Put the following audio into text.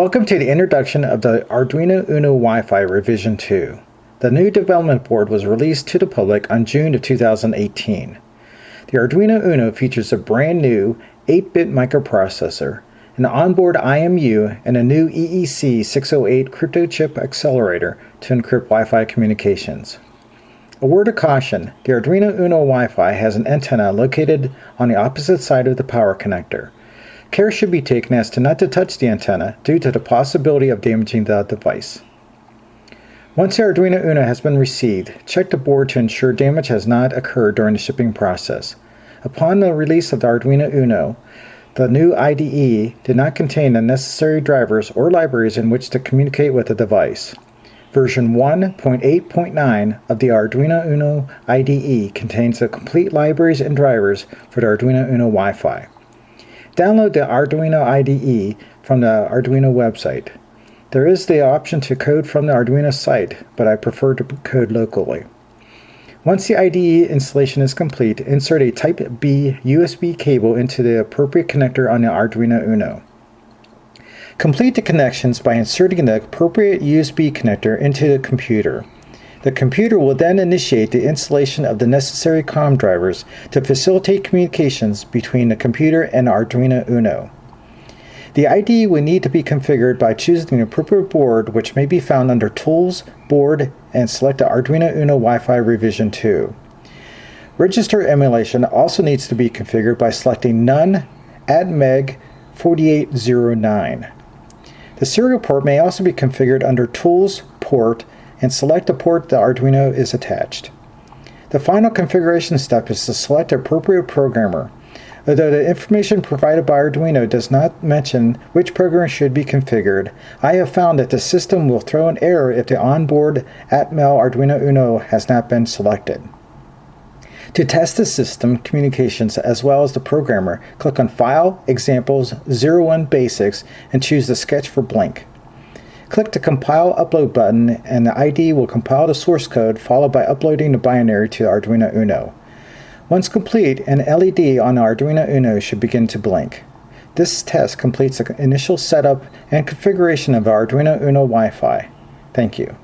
Welcome to the introduction of the Arduino UNO Wi-Fi Revision 2. The new development board was released to the public on June of 2018. The Arduino UNO features a brand new 8-bit microprocessor, an onboard IMU, and a new EEC 608 crypto chip accelerator to encrypt Wi-Fi communications. A word of caution, the Arduino UNO Wi-Fi has an antenna located on the opposite side of the power connector. Care should be taken as to not to touch the antenna due to the possibility of damaging the device. Once the Arduino UNO has been received, check the board to ensure damage has not occurred during the shipping process. Upon the release of the Arduino UNO, the new IDE did not contain the necessary drivers or libraries in which to communicate with the device. Version 1.8.9 of the Arduino UNO IDE contains the complete libraries and drivers for the Arduino UNO Wi-Fi. Download the Arduino IDE from the Arduino website. There is the option to code from the Arduino site, but I prefer to code locally. Once the IDE installation is complete, insert a Type B USB cable into the appropriate connector on the Arduino UNO. Complete the connections by inserting the appropriate USB connector into the computer. The computer will then initiate the installation of the necessary COM drivers to facilitate communications between the computer and Arduino UNO. The IDE will need to be configured by choosing the appropriate board, which may be found under Tools, Board, and select the Arduino UNO Wi-Fi Revision 2. Register emulation also needs to be configured by selecting None, ADMEG 4809. The serial port may also be configured under Tools, Port, and select the port the Arduino is attached. The final configuration step is to select the appropriate programmer. Although the information provided by Arduino does not mention which programmer should be configured, I have found that the system will throw an error if the onboard Atmel Arduino UNO has not been selected. To test the system communications as well as the programmer, click on File, Examples, 01 Basics, and choose the Sketch for Blank. Click the Compile Upload button and the IDE will compile the source code followed by uploading the binary to the Arduino UNO. Once complete, an LED on the Arduino UNO should begin to blink. This test completes the initial setup and configuration of the Arduino UNO Wi-Fi. Thank you.